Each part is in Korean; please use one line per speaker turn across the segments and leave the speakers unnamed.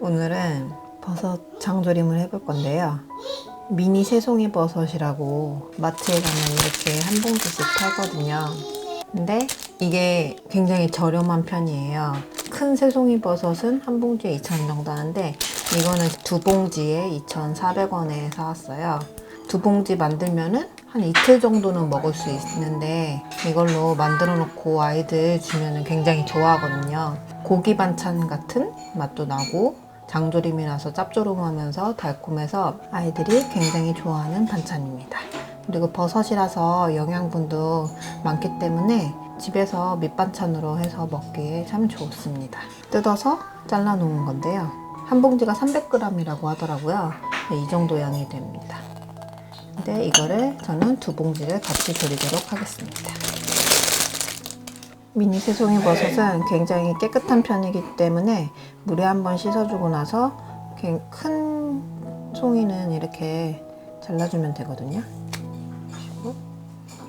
오늘은 버섯 장조림을 해볼 건데요. 미니 새송이 버섯이라고 마트에 가면 이렇게 한 봉지씩 팔거든요. 근데 이게 굉장히 저렴한 편이에요. 큰 새송이 버섯은 한 봉지에 2,000원 정도 하는데 이거는 두 봉지에 2,400원에 사왔어요. 두 봉지 만들면은 한 이틀 정도는 먹을 수 있는데 이걸로 만들어 놓고 아이들 주면은 굉장히 좋아하거든요. 고기 반찬 같은 맛도 나고 장조림이라서 짭조름하면서 달콤해서 아이들이 굉장히 좋아하는 반찬입니다. 그리고 버섯이라서 영양분도 많기 때문에 집에서 밑반찬으로 해서 먹기에 참 좋습니다. 뜯어서 잘라 놓은 건데요. 한 봉지가 300g이라고 하더라고요. 이 정도 양이 됩니다. 근데 이거를 저는 두 봉지를 같이 조리도록 하겠습니다. 미니 새송이 버섯은 굉장히 깨끗한 편이기 때문에 물에 한번 씻어주고 나서 큰 송이는 이렇게 잘라주면 되거든요.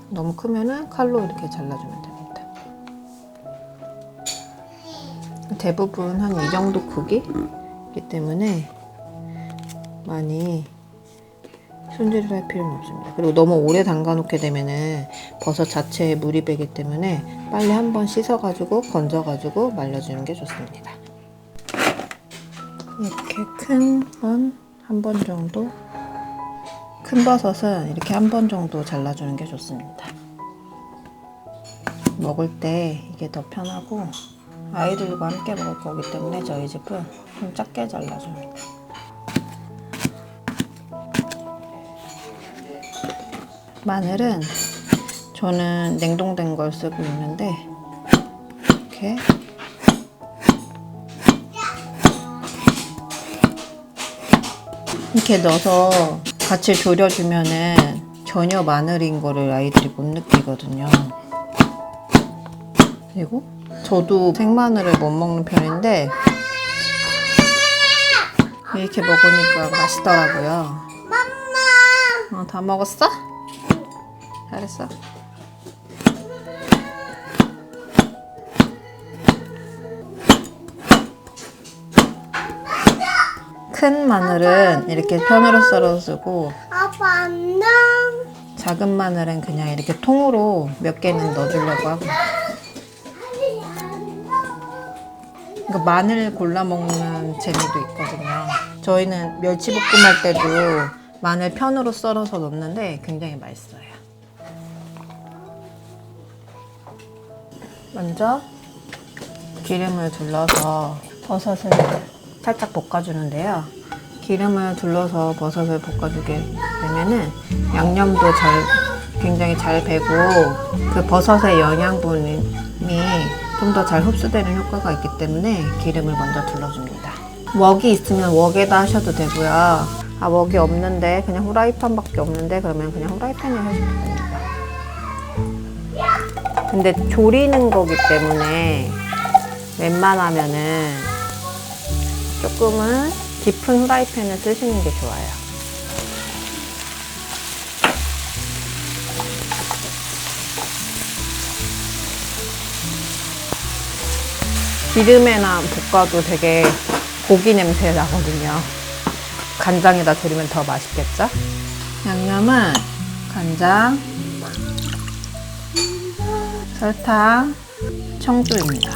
너무 크면은 칼로 이렇게 잘라주면 됩니다. 대부분 한 이 정도 크기이기 때문에 많이 손질을 할 필요는 없습니다. 그리고 너무 오래 담가 놓게 되면은 버섯 자체에 물이 배기 때문에 빨리 한번 씻어가지고 건져가지고 말려주는 게 좋습니다. 이렇게 큰 건 한 번 정도, 큰 버섯은 이렇게 한 번 정도 잘라주는 게 좋습니다. 먹을 때 이게 더 편하고 아이들과 함께 먹을 거기 때문에 저희 집은 좀 작게 잘라줍니다. 마늘은 저는 냉동된 걸 쓰고 있는데 이렇게 넣어서 같이 졸여주면은 전혀 마늘인 거를 아이들이 못 느끼거든요. 그리고 저도 생마늘을 못 먹는 편인데 이렇게 먹으니까 맛있더라고요. 다 먹었어? 잘했어. 큰 마늘은 이렇게 편으로 썰어 쓰고 작은 마늘은 그냥 이렇게 통으로 몇 개는 넣어주려고 하고. 그러니까 마늘 골라 먹는 재미도 있거든요. 저희는 멸치볶음 할 때도 마늘 편으로 썰어서 넣는데 굉장히 맛있어요. 먼저 기름을 둘러서 버섯을 살짝 볶아주는데요. 기름을 둘러서 버섯을 볶아주게 되면은 양념도 굉장히 잘 배고 그 버섯의 영양분이 좀 더 잘 흡수되는 효과가 있기 때문에 기름을 먼저 둘러줍니다. 웍이 있으면 웍에다 하셔도 되고요. 웍이 없는데 그냥 후라이팬밖에 없는데 그러면 그냥 후라이팬에 하셔도 됩니다. 근데 조리는 거기 때문에 웬만하면은 조금은 깊은 후라이팬을 쓰시는 게 좋아요. 기름에나 볶아도 되게 고기 냄새 나거든요. 간장에다 졸이면 더 맛있겠죠? 양념은 간장, 설탕, 청주입니다.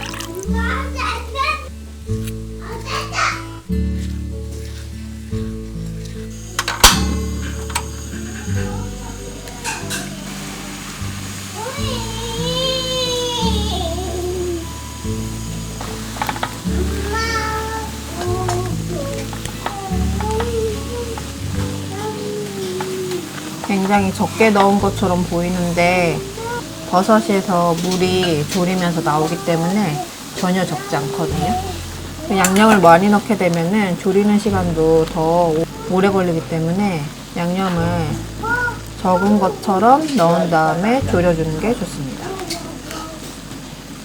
굉장히 적게 넣은 것처럼 보이는데 버섯에서 물이 졸이면서 나오기 때문에 전혀 적지 않거든요. 양념을 많이 넣게 되면은 조리는 시간도 더 오래 걸리기 때문에 양념을 적은 것처럼 넣은 다음에 졸여주는 게 좋습니다.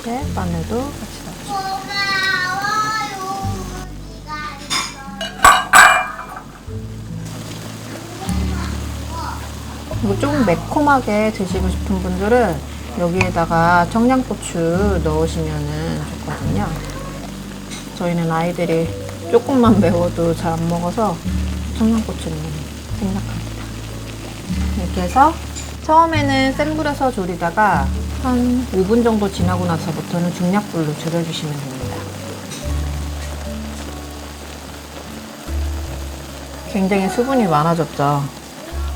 이제 마늘도 같이 넣어주세요. 이거 조금 매콤하게 드시고 싶은 분들은 여기에다가 청양고추 넣으시면 좋거든요. 저희는 아이들이 조금만 매워도 잘 안 먹어서 청양고추는 생략합니다. 이렇게 해서 처음에는 센 불에서 졸이다가 한 5분 정도 지나고 나서부터는 중약불로 졸여주시면 됩니다. 굉장히 수분이 많아졌죠.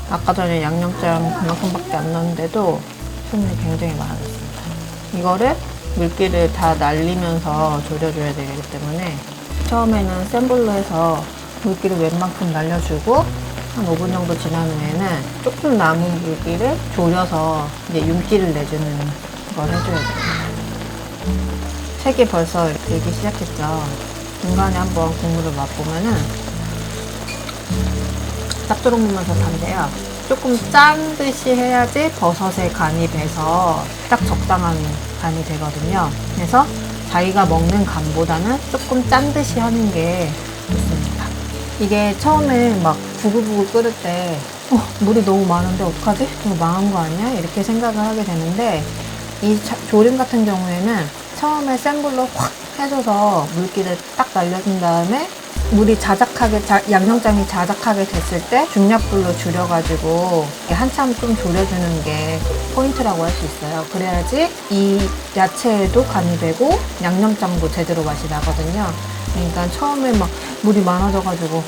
아까 전에 양념장 그만큼밖에 안 넣었는데도 수분이 굉장히 많아졌습니다. 이거를 물기를 다 날리면서 졸여줘야 되기 때문에 처음에는 센 불로 해서 물기를 웬만큼 날려주고 한 5분 정도 지난 후에는 조금 남은 물기를 졸여서 이제 윤기를 내주는 걸 해줘야 됩니다. 색이 벌써 이렇게 들기 시작했죠. 중간에 한번 국물을 맛보면은 짭조름하면서 단데요. 조금 짠 듯이 해야지 버섯에 간이 배서 딱 적당한 간이 되거든요. 그래서 자기가 먹는 간보다는 조금 짠 듯이 하는 게 좋습니다. 이게 처음에 막 부글부글 끓을 때 물이 너무 많은데 어떡하지? 이거 망한 거 아니야? 이렇게 생각을 하게 되는데 이 조림 같은 경우에는 처음에 센 불로 확 해줘서 물기를 딱 날려준 다음에 물이 자작하게, 양념장이 자작하게 됐을 때 중약불로 줄여가지고 한참 좀 졸여주는 게 포인트라고 할 수 있어요. 그래야지 이 야채에도 간이 되고 양념장도 제대로 맛이 나거든요. 그러니까 처음에 막 물이 많아져가지고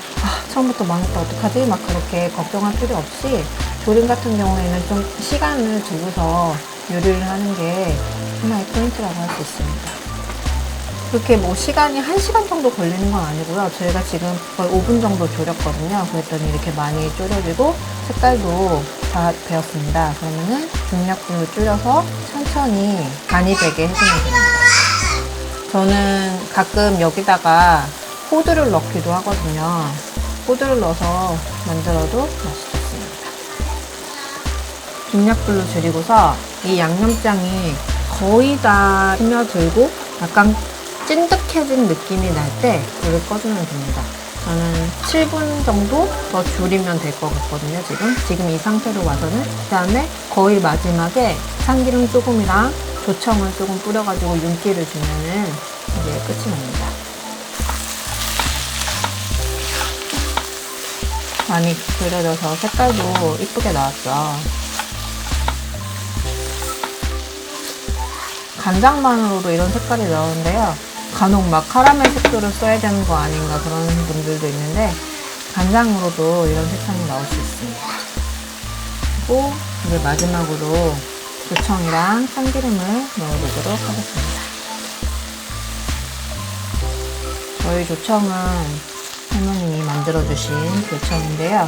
처음부터 망했다 어떡하지? 막 그렇게 걱정할 필요 없이 조림 같은 경우에는 좀 시간을 두고서 요리를 하는 게 하나의 포인트라고 할 수 있습니다. 그렇게 뭐 시간이 1시간 정도 걸리는 건 아니고요. 저희가 지금 거의 5분 정도 졸였거든요. 그랬더니 이렇게 많이 졸여지고 색깔도 다 배었습니다. 그러면은 중약불로 줄여서 천천히 간이 되게 해주면 됩니다. 저는 가끔 여기다가 호두를 넣기도 하거든요. 호두를 넣어서 만들어도 맛있습니다. 중약불로 줄이고서 이 양념장이 거의 다 스며들고 약간 찐득해진 느낌이 날 때 불을 꺼주면 됩니다. 저는 7분 정도 더 졸이면 될 것 같거든요. 지금 이 상태로 와서는 그 다음에 거의 마지막에 참기름 조금이랑 조청을 조금 뿌려가지고 윤기를 주면은 이제 끝이 납니다. 많이 졸여져서 색깔도 이쁘게 나왔죠. 간장만으로도 이런 색깔이 나오는데요. 간혹 막 카라멜 색소를 써야 되는 거 아닌가 그런 분들도 있는데 간장으로도 이런 색상이 나올 수 있습니다. 그리고 이제 마지막으로 조청이랑 참기름을 넣어보도록 하겠습니다. 저희 조청은 할머님이 만들어주신 조청인데요.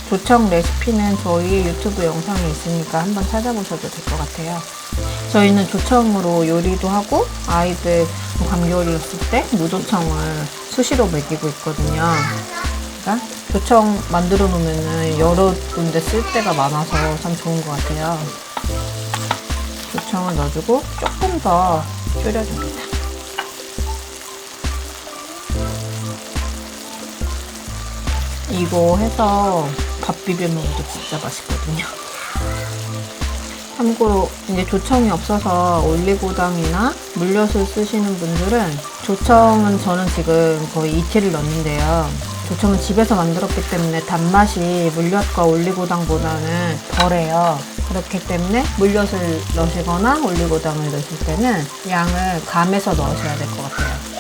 조청 레시피는 저희 유튜브 영상에 있으니까 한번 찾아보셔도 될 것 같아요. 저희는 조청으로 요리도 하고 아이들 감기걸렸을 때 무조청을 수시로 먹이고 있거든요. 그러니까 조청 만들어 놓으면 여러 군데 쓸 때가 많아서 참 좋은 것 같아요. 조청을 넣어주고 조금 더 졸여줍니다. 이거 해서 밥 비벼 먹어도 진짜 맛있거든요. 참고로 이제 조청이 없어서 올리고당이나 물엿을 쓰시는 분들은 조청은 저는 지금 거의 이틀을 넣는데요. 조청은 집에서 만들었기 때문에 단맛이 물엿과 올리고당보다는 덜해요. 그렇기 때문에 물엿을 넣으시거나 올리고당을 넣으실 때는 양을 감해서 넣으셔야 될 것 같아요.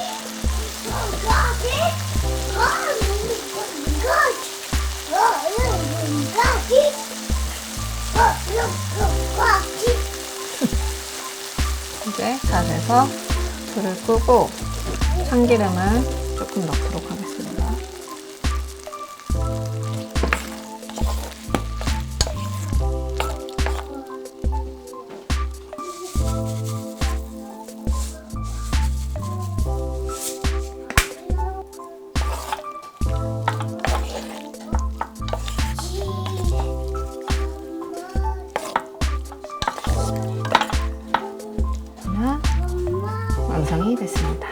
이제 다 돼서 불을 끄고 참기름을 조금 넣도록 하겠습니다. 완성이 됐습니다.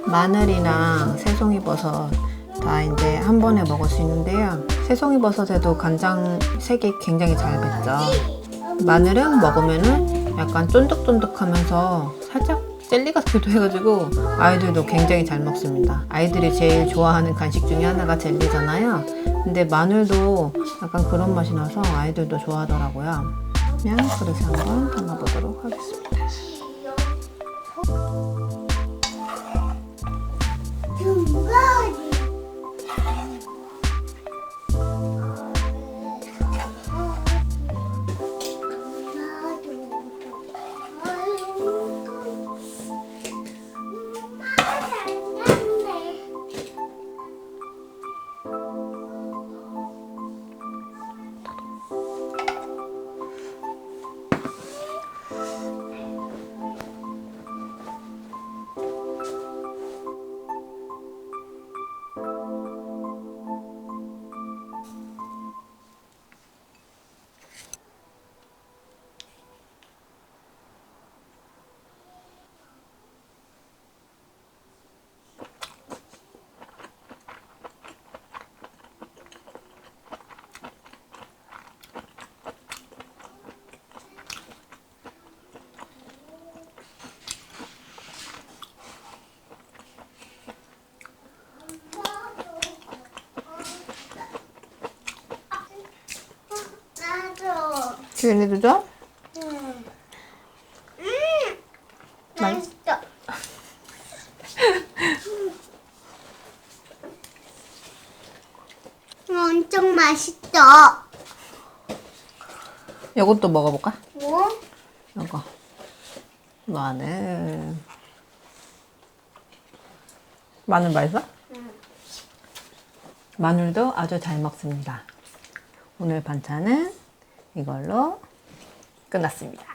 마늘이랑 새송이버섯 다 이제 한 번에 먹을 수 있는데요. 새송이버섯에도 간장 색이 굉장히 잘 뱄죠. 마늘은 먹으면은 약간 쫀득쫀득하면서 살짝 젤리 같기도 해가지고 아이들도 굉장히 잘 먹습니다. 아이들이 제일 좋아하는 간식 중에 하나가 젤리잖아요. 근데 마늘도 약간 그런 맛이 나서 아이들도 좋아하더라고요. 그냥 그릇에 한번 담아보도록 하겠습니다. 주연이도 줘?
맛있어. 엄청 맛있어.
이것도 먹어볼까?
뭐?
이거 마늘 맛있어? 마늘도 아주 잘 먹습니다. 오늘 반찬은 이걸로 끝났습니다.